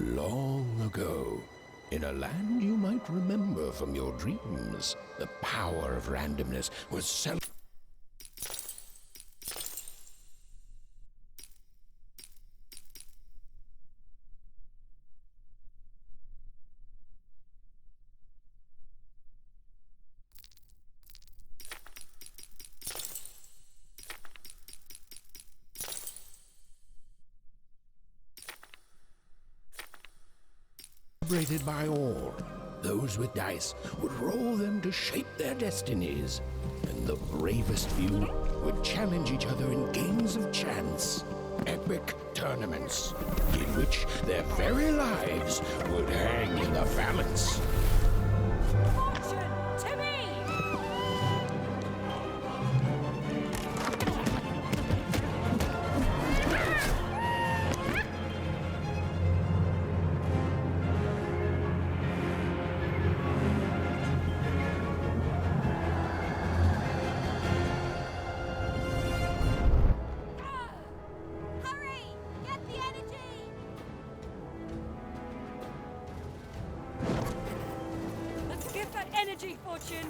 Long ago, in a land you might remember from your dreams, the power of randomness was celebrated by all. Those with dice would roll them to shape their destinies, and the bravest few would challenge each other in games of chance. Epic tournaments in which their very lives would hang in the balance. Fortune to me! Hurry! Get the energy! Let's get that energy, Fortune!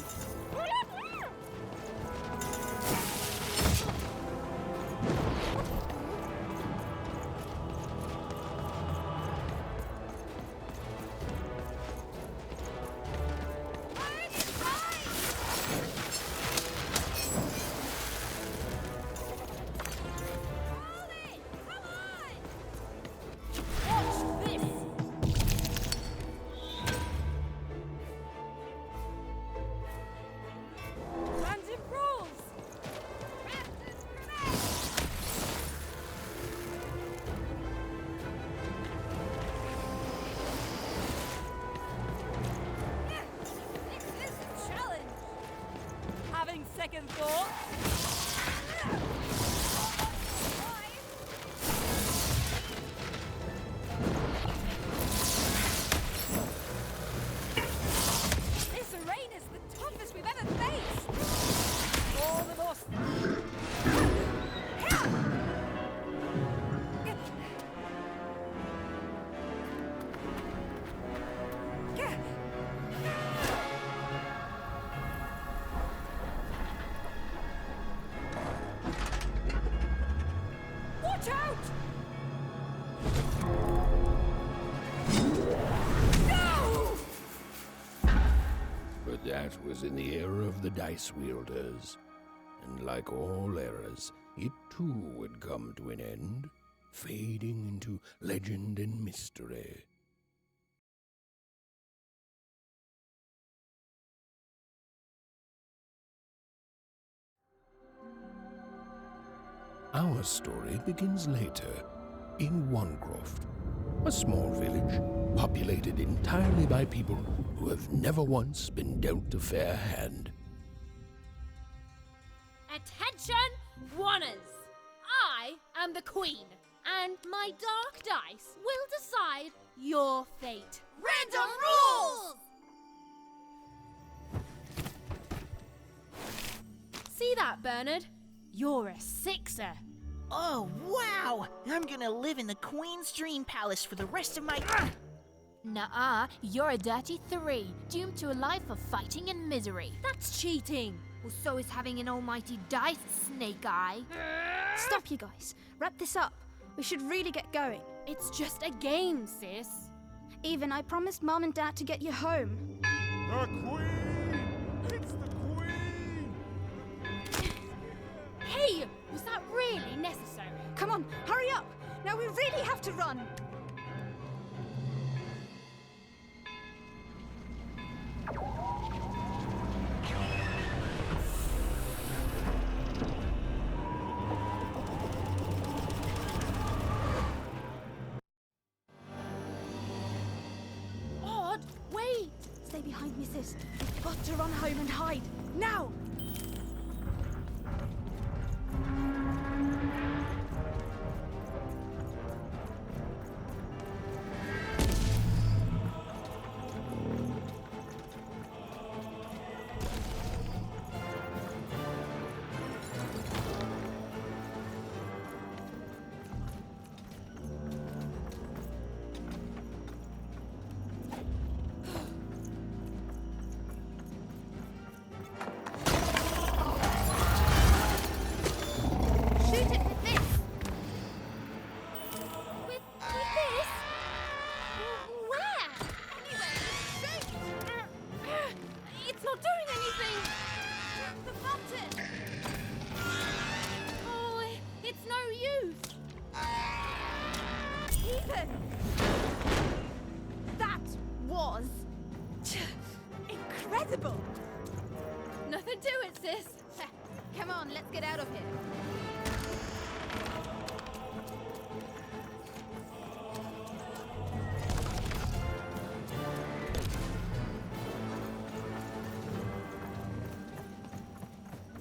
Second thought. This arena's the toughest we've ever faced. All the more. Watch out! No! But that was in the era of the dice wielders. And like all eras, it too would come to an end, fading into legend and mystery. Our story begins later, in Wanecroft, a small village populated entirely by people who have never once been dealt a fair hand. Attention, Wanners! I am the Queen, and my dark dice will decide your fate. Random rules! See that, Bernard? You're a sixer. Oh, wow! I'm gonna live in the Queen's Dream Palace for the rest of my... Nuh-uh, you're a dirty 3, doomed to a life of fighting and misery. That's cheating. Well, so is having an almighty dice, Snake Eye. Stop, you guys. Wrap this up. We should really get going. It's just a game, sis. Even I promised Mom and Dad to get you home. The Queen! It's the Queen! Hey, was that really necessary? Come on, hurry up! Now we really have to run! Odd, wait! Stay behind me, sis. We've got to run home and hide. Now! invisible! Nothing to it, sis. Come on, let's get out of here.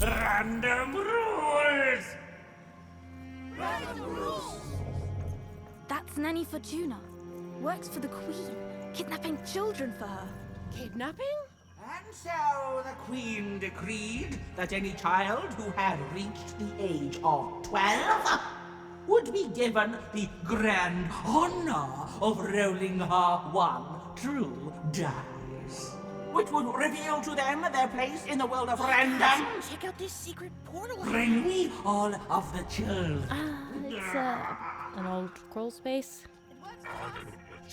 Random rules! That's Nanny Fortuna. Works for the Queen, kidnapping children for her. Kidnapping? And so the Queen decreed that any child who had reached the age of 12 would be given the grand honor of rolling her one true dice, which would reveal to them their place in the world of random. Check out this secret portal. Bring me all of the children. It's an old crawl space.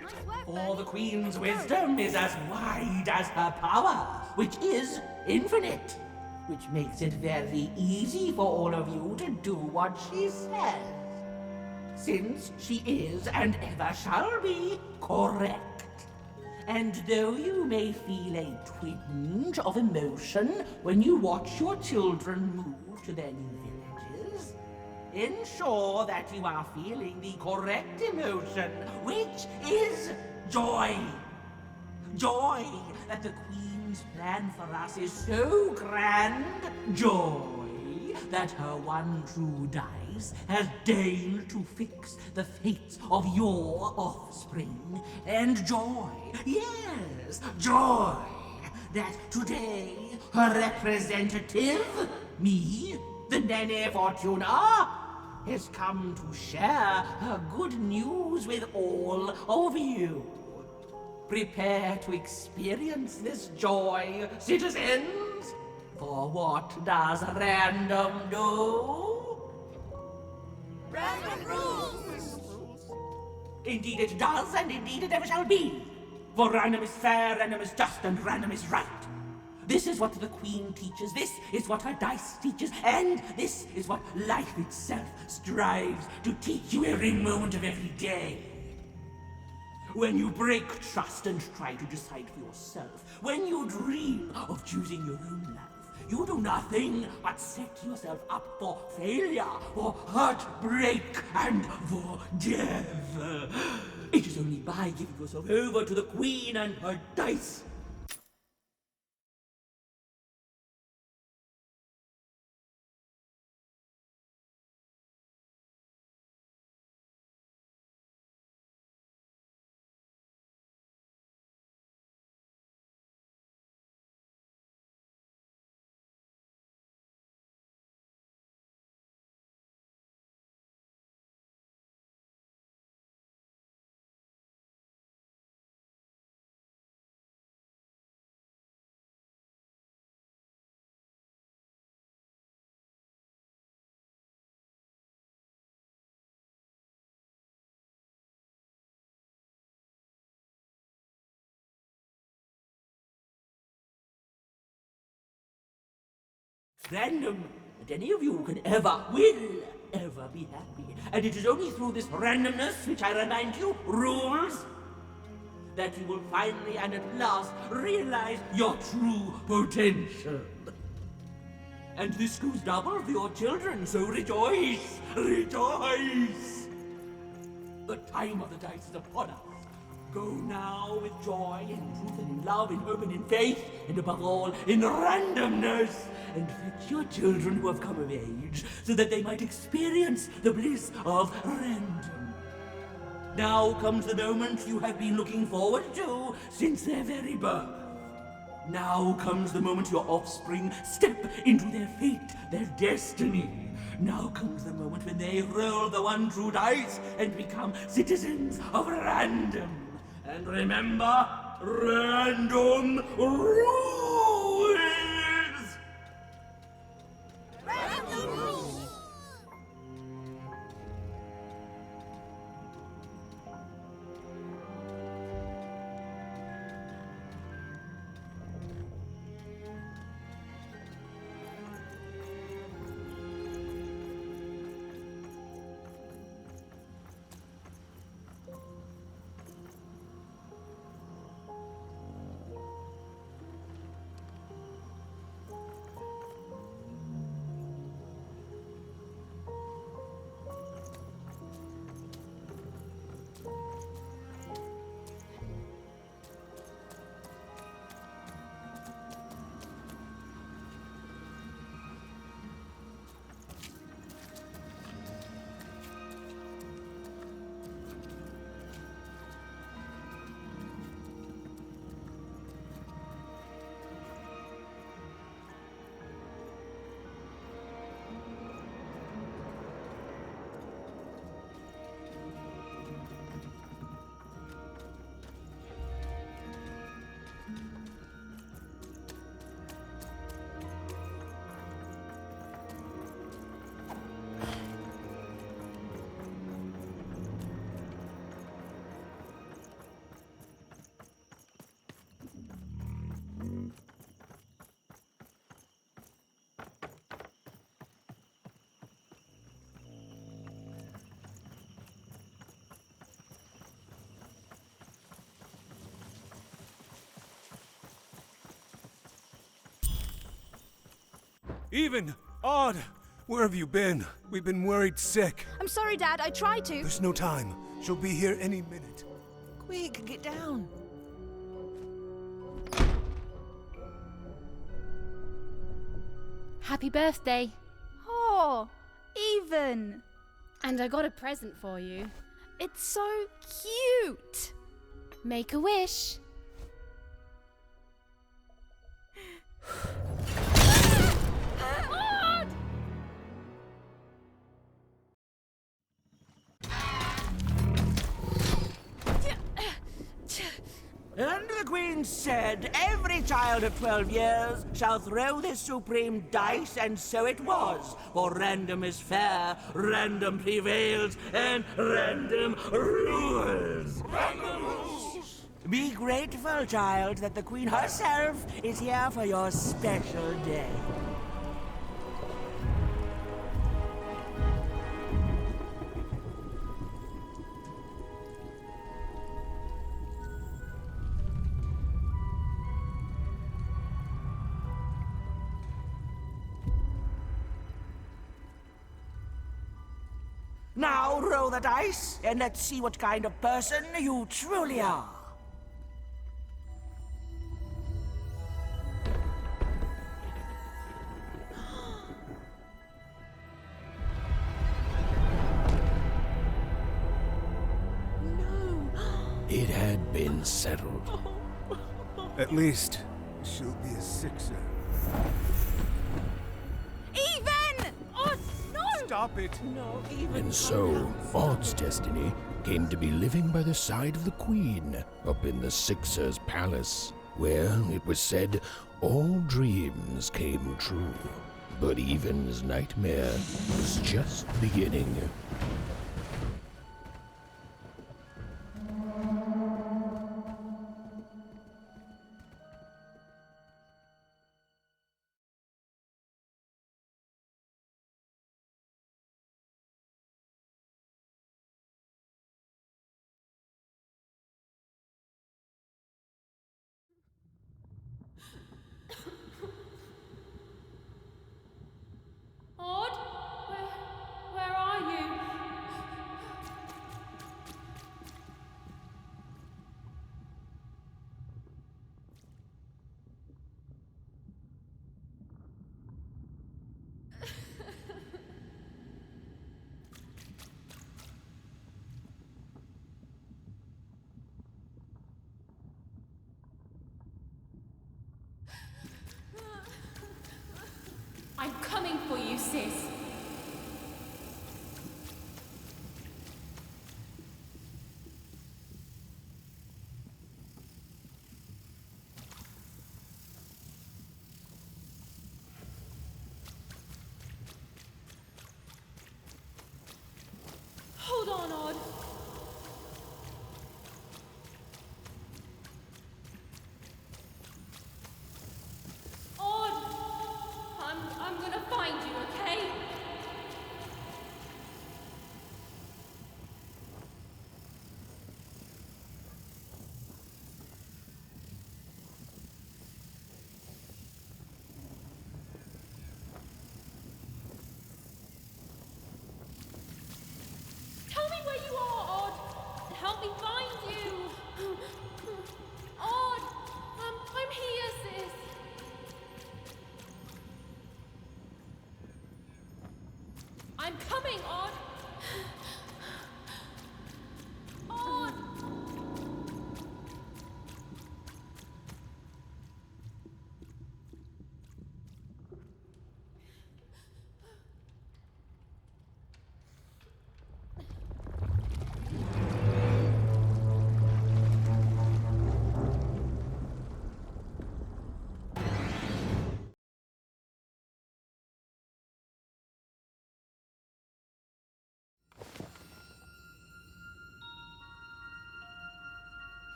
Nice work, For the Queen's wisdom is as wide as her power, which is infinite, which makes it very easy for all of you to do what she says, since she is and ever shall be correct. And though you may feel a twinge of emotion when you watch your children move to their new villages, ensure that you are feeling the correct emotion, which is joy. Joy that the Queen's plan for us is so grand. Joy that her one true dice has deigned to fix the fates of your offspring. And joy, yes, joy that today her representative, me, the Nene Fortuna, has come to share her good news with all of you. Prepare to experience this joy, citizens, for what does random do? Random rules! Indeed it does, and indeed it ever shall be. For random is fair, random is just, and random is right. This is what the Queen teaches, this is what her dice teaches, and this is what life itself strives to teach you every moment of every day. When you break trust and try to decide for yourself, when you dream of choosing your own life, you do nothing but set yourself up for failure, for heartbreak, and for death. It is only by giving yourself over to the Queen and her dice random, that any of you can will ever be happy. And it is only through this randomness, which I remind you, rules, that you will finally and at last realize your true potential. And this goes double for your children, so rejoice, rejoice! The time of the dice is upon us. Go now with joy, in truth, and in love, in hope, and in faith, and above all, in randomness, and fetch your children who have come of age, so that they might experience the bliss of random. Now comes the moment you have been looking forward to since their very birth. Now comes the moment your offspring step into their fate, their destiny. Now comes the moment when they roll the one true dice and become citizens of random. And remember, random rules! Random rules! Even! Odd! Where have you been? We've been worried sick. I'm sorry, Dad. I tried to. There's no time. She'll be here any minute. Quick, get down. Happy birthday. Oh, Even. And I got a present for you. It's so cute. Make a wish. And the Queen said, every child of 12 years shall throw this supreme dice, and so it was. For random is fair, random prevails, and random rules. Random rules! Be grateful, child, that the Queen herself is here for your special day. Now roll the dice, and let's see what kind of person you truly are. It had been settled. At least, she'll be a sixer. Even! Oh, no! Stop it! No, even And so, Odd's destiny came to be living by the side of the Queen up in the Sixer's palace, where, it was said, all dreams came true. But Even's nightmare was just beginning. Odd? Where are you? I'm coming for you, sis. Hold on, Odd. Odd! I'm gonna find you, okay? Tell me where you are, Odd. Help me find you. Odd, I'm here, sis. I'm coming, Odd. Odd.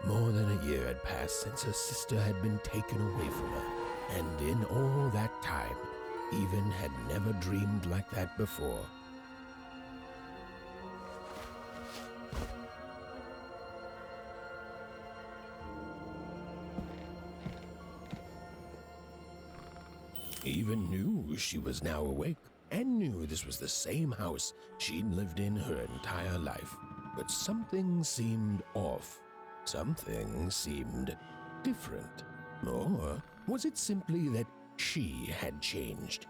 More than a year had passed since her sister had been taken away from her, and in all that time, Even had never dreamed like that before. Even knew she was now awake and knew this was the same house she'd lived in her entire life. But something seemed off. Something seemed different. Or was it simply that she had changed?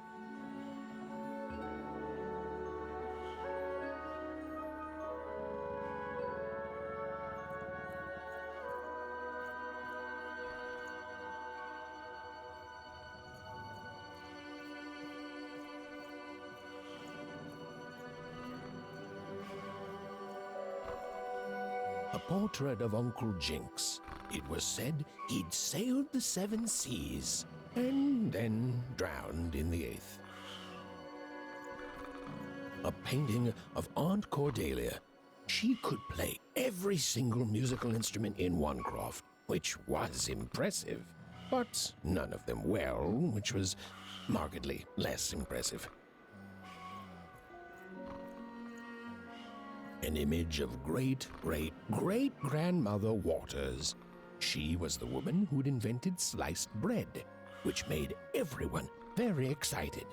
A portrait of Uncle Jinx. It was said he'd sailed the 7 seas and then drowned in the 8th. A painting of Aunt Cordelia. She could play every single musical instrument in Onecroft, which was impressive, but none of them well, which was markedly less impressive. An image of great-great-great-grandmother Waters. She was the woman who'd invented sliced bread, which made everyone very excited.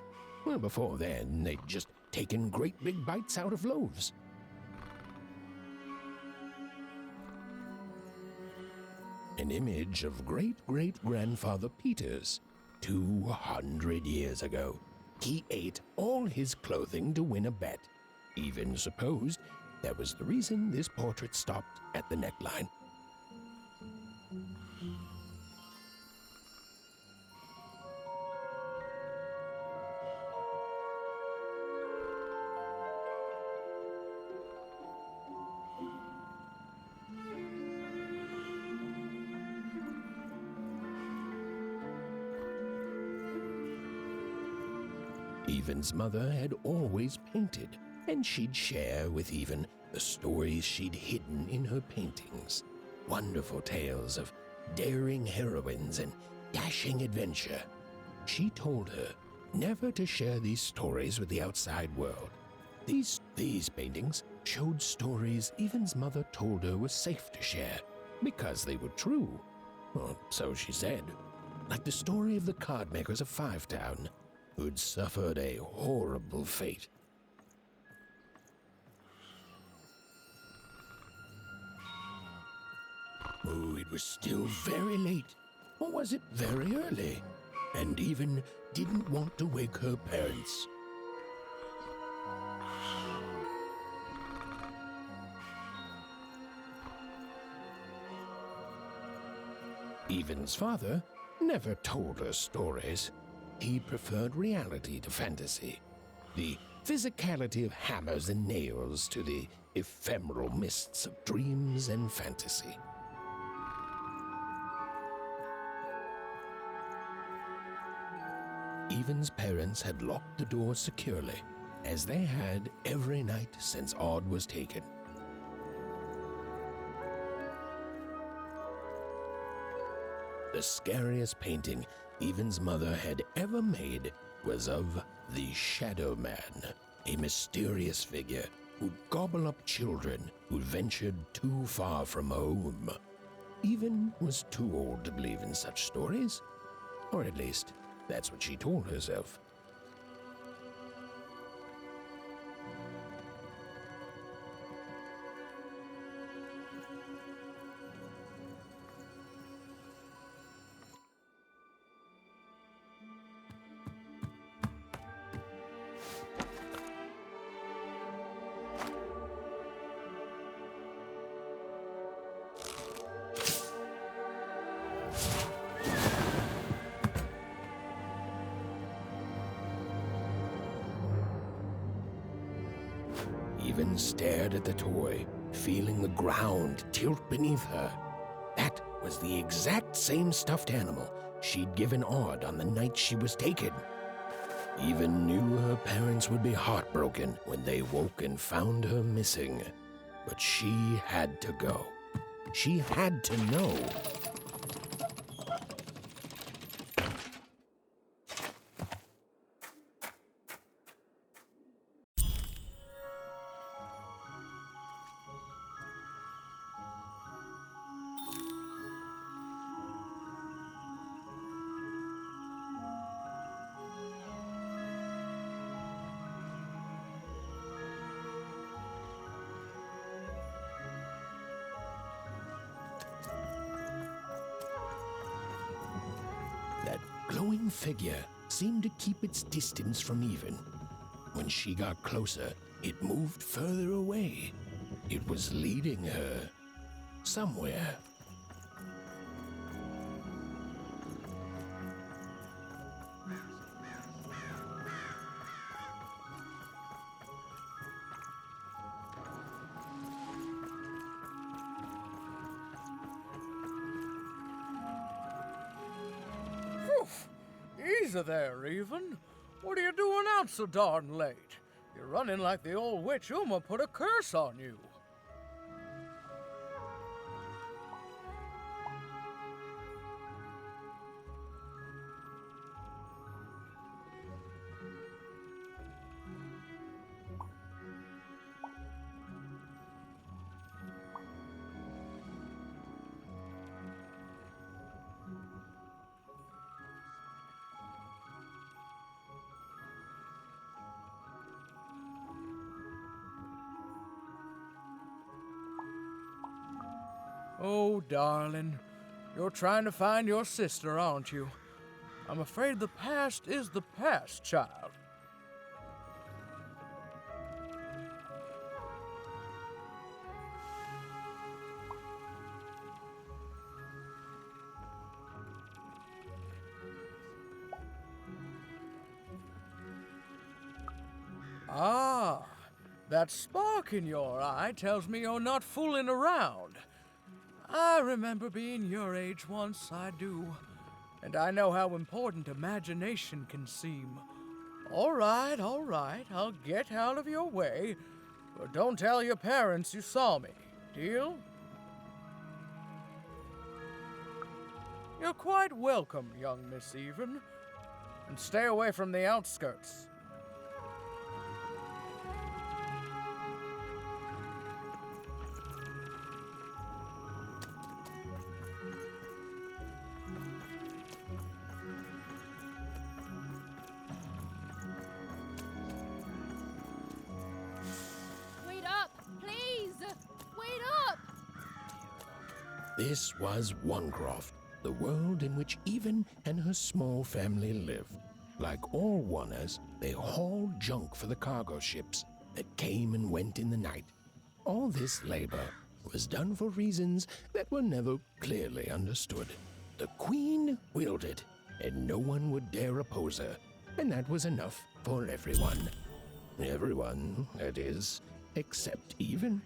Well, before then, they'd just taken great big bites out of loaves. An image of great-great-grandfather Peters. 200 years ago, he ate all his clothing to win a bet. Even supposed that was the reason this portrait stopped at the neckline. Evan's mother had always painted, and she'd share with Evan the stories she'd hidden in her paintings. Wonderful tales of daring heroines and dashing adventure. She told her never to share these stories with the outside world. These paintings showed stories Evan's mother told her was safe to share because they were true. Or so she said. Like the story of the cardmakers of Five Town, who'd suffered a horrible fate. Oh, it was still very late, or was it very early? And Evan didn't want to wake her parents. Evan's father never told her stories. He preferred reality to fantasy, the physicality of hammers and nails to the ephemeral mists of dreams and fantasy. Evan's parents had locked the door securely, as they had every night since Odd was taken. The scariest painting Evan's mother had ever made was of the Shadow Man, a mysterious figure who'd gobble up children who ventured too far from home. Evan was too old to believe in such stories, or at least that's what she told herself. Evan stared at the toy, feeling the ground tilt beneath her. That was the exact same stuffed animal she'd given Odd on the night she was taken. Evan knew her parents would be heartbroken when they woke and found her missing. But she had to go. She had to know. glowing figure seemed to keep its distance from Even. When she got closer, it moved further away. It was leading her somewhere. Easy there, Even. What are you doing out so darn late? You're running like the old witch Uma put a curse on you. Oh, darling, you're trying to find your sister, aren't you? I'm afraid the past is the past, child. Ah, that spark in your eye tells me you're not fooling around. I remember being your age once, I do. And I know how important imagination can seem. All right, I'll get out of your way. But don't tell your parents you saw me. Deal? You're quite welcome, young Miss Even. And stay away from the outskirts. This was Onecroft, the world in which Even and her small family lived. Like all Oners, they hauled junk for the cargo ships that came and went in the night. All this labor was done for reasons that were never clearly understood. The Queen willed it, and no one would dare oppose her, and that was enough for everyone. Everyone, that is, except Even.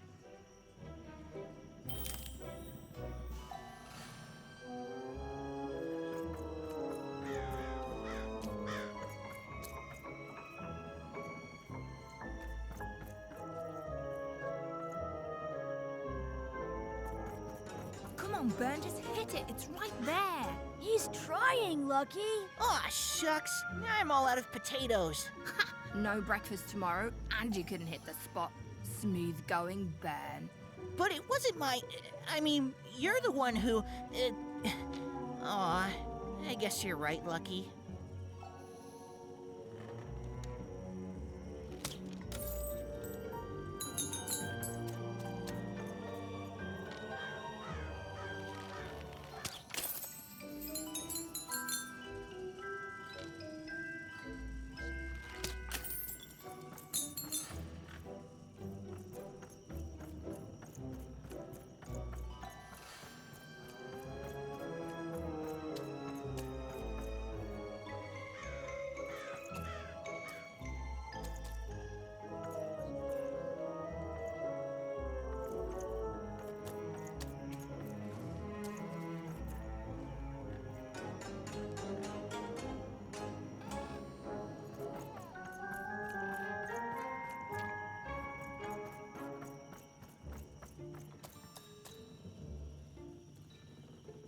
Come on, Ben, just hit it. It's right there. He's trying, Lucky. Aw, shucks. I'm all out of potatoes. No breakfast tomorrow, and you couldn't hit the spot. Smooth going, Ben. But it wasn't my... I mean, you're the one who... Aw, I guess you're right, Lucky.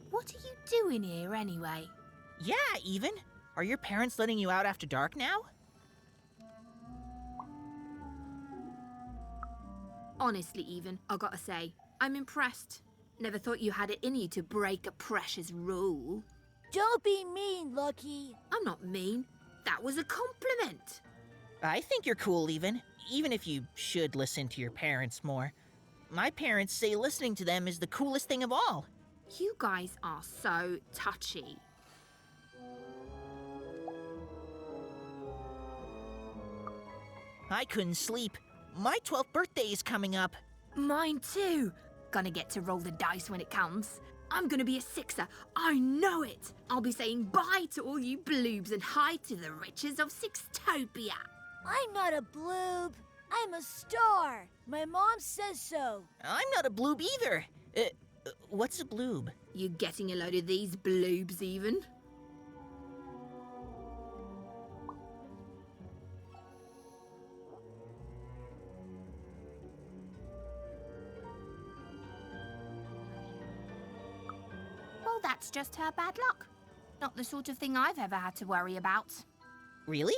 What are you doing here anyway? Yeah, Even. Are your parents letting you out after dark now? Honestly, Even, I gotta say, I'm impressed. Never thought you had it in you to break a precious rule. Don't be mean, Lucky. I'm not mean. That was a compliment. I think you're cool, even if you should listen to your parents more. My parents say listening to them is the coolest thing of all. You guys are so touchy. I couldn't sleep. My 12th birthday is coming up. Mine too. Gonna get to roll the dice when it comes. I'm gonna be a sixer. I know it. I'll be saying bye to all you bloobs and hi to the riches of Sixtopia. I'm not a bloob. I'm a star. My mom says so. I'm not a bloob either. What's a bloob? You getting a load of these bloobs even? Well, that's just her bad luck. Not the sort of thing I've ever had to worry about. Really?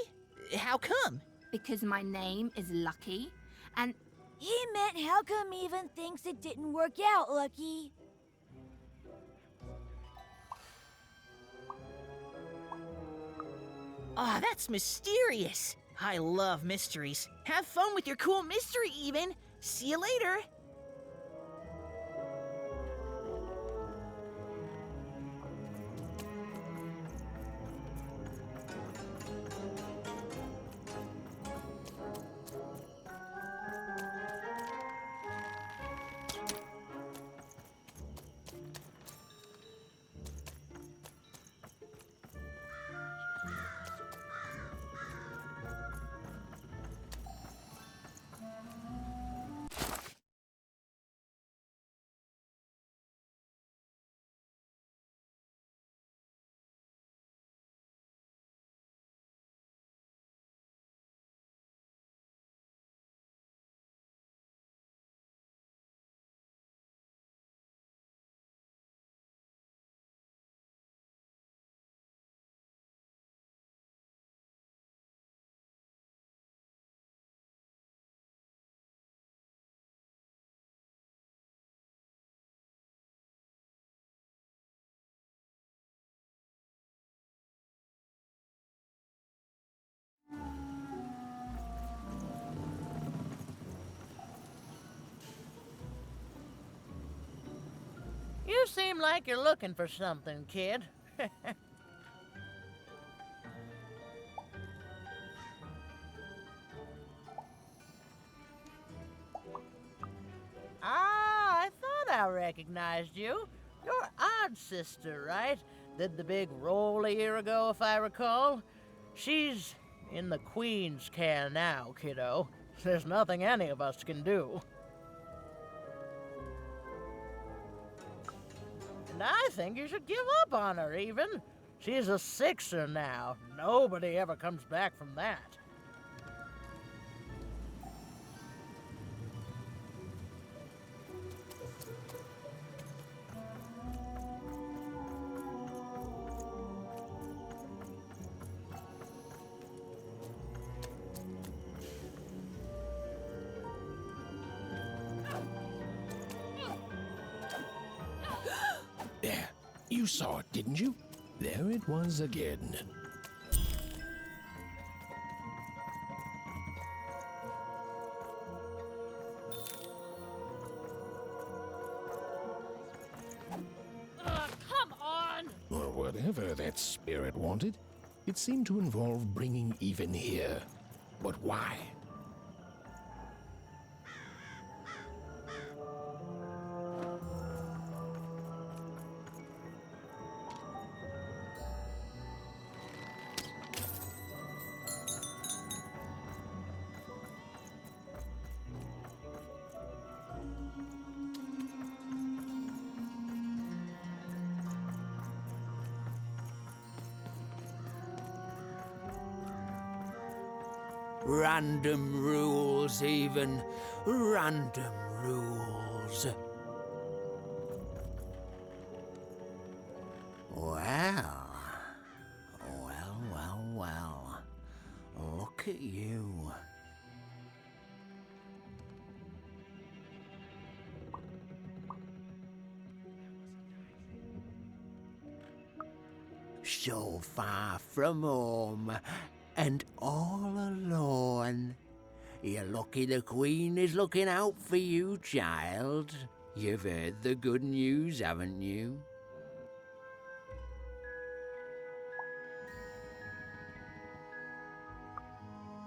How come? Because my name is Lucky, and He meant how come Even thinks it didn't work out, Lucky? Ah, that's mysterious. I love mysteries. Have fun with your cool mystery, Even. See you later. You seem like you're looking for something, kid. I thought I recognized you. You're Odd Sister, right? Did the big roll a year ago, if I recall. She's in the Queen's care now, kiddo. There's nothing any of us can do. And I think you should give up on her, Even. She's a sixer now. Nobody ever comes back from that. There, you saw it, didn't you? There it was again. come on! Or whatever that spirit wanted. It seemed to involve bringing Even here. But why? Random rules, Even. Random rules. Well. Well. Look at you. So far from home, and all alone. You're lucky the Queen is looking out for you, child. You've heard the good news, haven't you?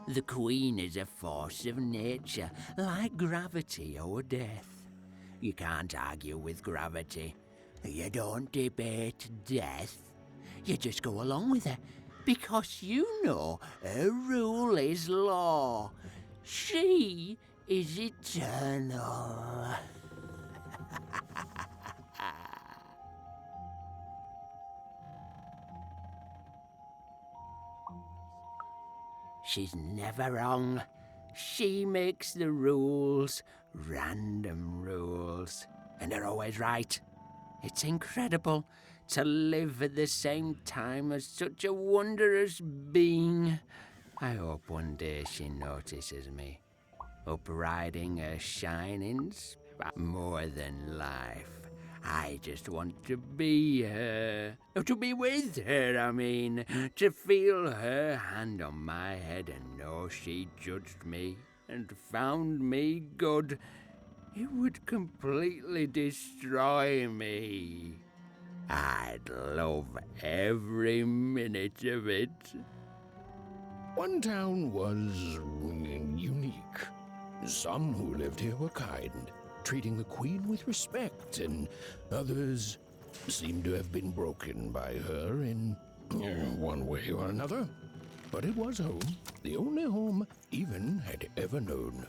The Queen is a force of nature, like gravity or death. You can't argue with gravity. You don't debate death. You just go along with her, because you know her rule is law. She is eternal. She's never wrong. She makes the rules, random rules, and they're always right. It's incredible to live at the same time as such a wondrous being. I hope one day she notices me, up riding a shining more than life. I just want to be her. To be with her, I mean. To feel her hand on my head and know she judged me and found me good. It would completely destroy me. I'd love every minute of it. One town was unique. Some who lived here were kind, treating the Queen with respect, and others seemed to have been broken by her in one way or another. But it was home, the only home Even had ever known.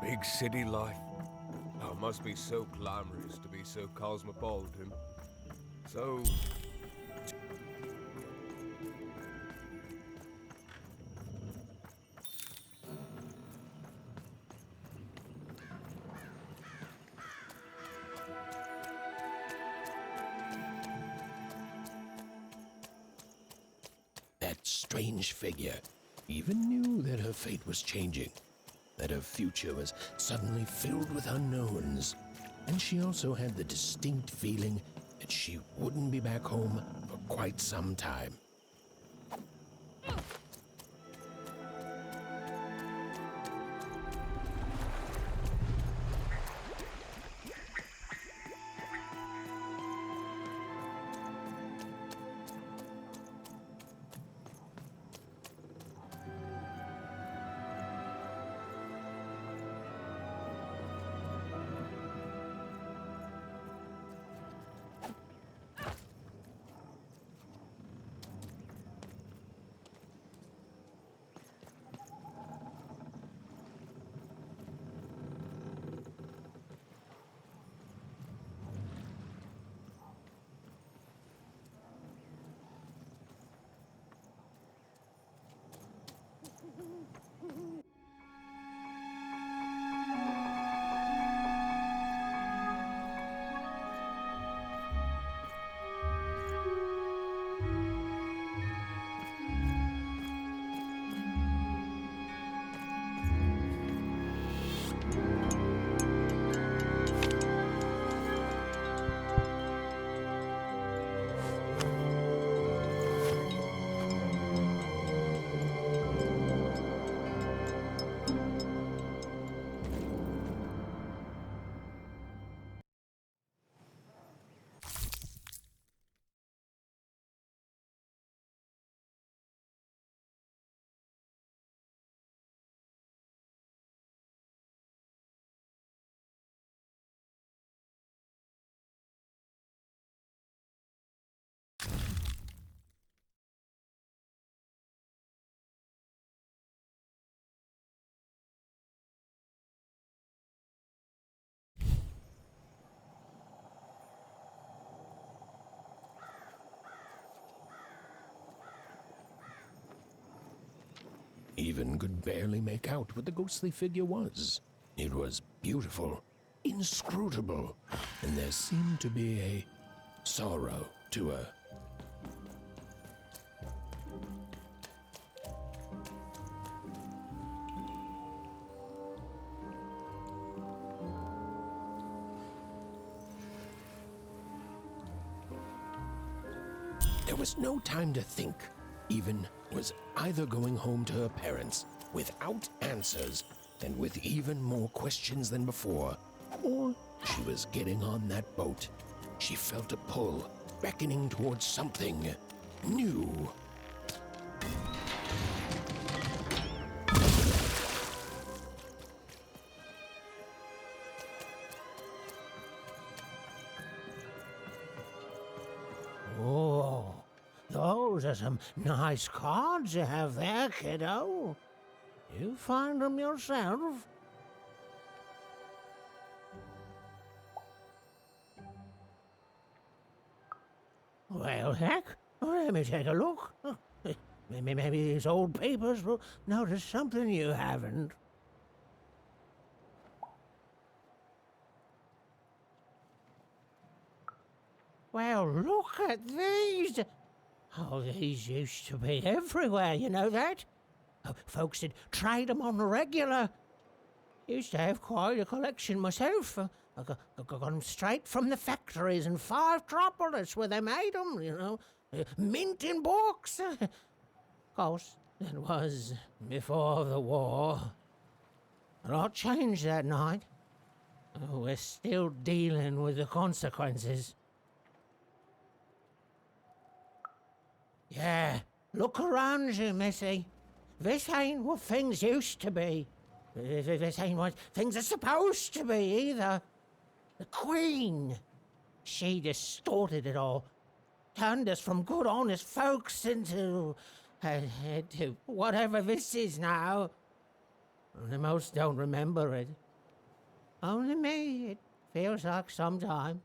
Big city life. Oh, it must be so glamorous to be so cosmopolitan. So... That strange figure even knew that her fate was changing, that her future was suddenly filled with unknowns, and she also had the distinct feeling that she wouldn't be back home for quite some time. Even could barely make out what the ghostly figure was. It was beautiful, inscrutable, and there seemed to be a sorrow to her. There was no time to think. Even was either going home to her parents without answers and with even more questions than before, or she was getting on that boat. She felt a pull, beckoning towards something new. Oh, those are some nice cards you have there, kiddo. You find them yourself? Well, heck, let me take a look. Maybe these old papers will notice something you haven't. Well, look at these. Oh, these used to be everywhere, you know that? Oh, folks would trade them on the regular. Used to have quite a collection myself. I got them straight from the factories in 5 Tropolis where they made them, you know. Mint in books. Of course, that was before the war. A lot changed that night. Oh, we're still dealing with the consequences. Yeah, look around you, Missy. This ain't what things used to be. This ain't what things are supposed to be, either. The Queen, she distorted it all. Turned us from good, honest folks into whatever this is now. Only most don't remember it. Only me, it feels like sometimes.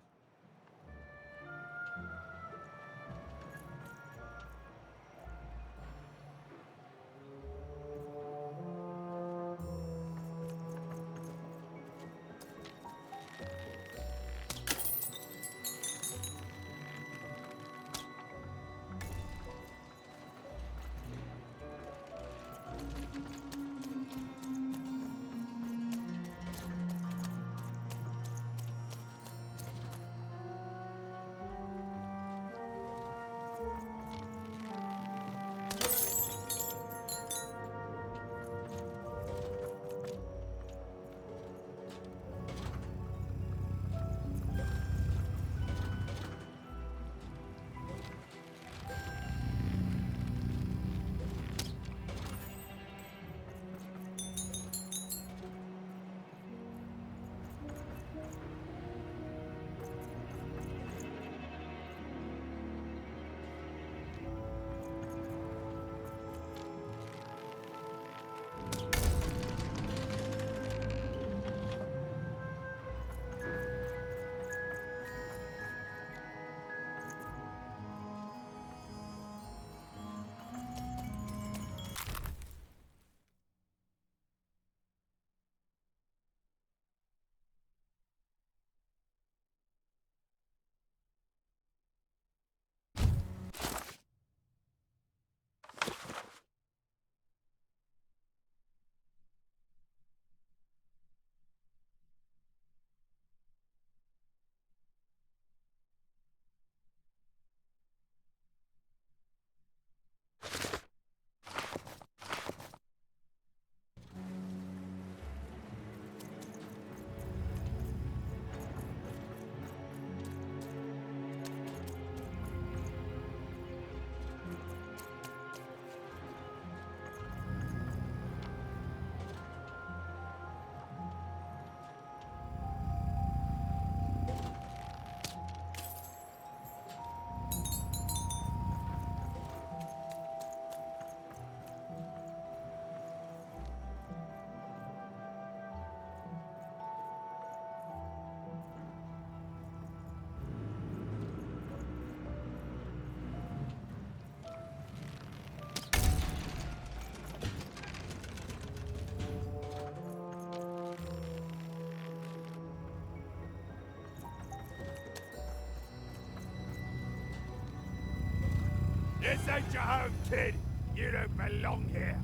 This ain't your home, kid. You don't belong here.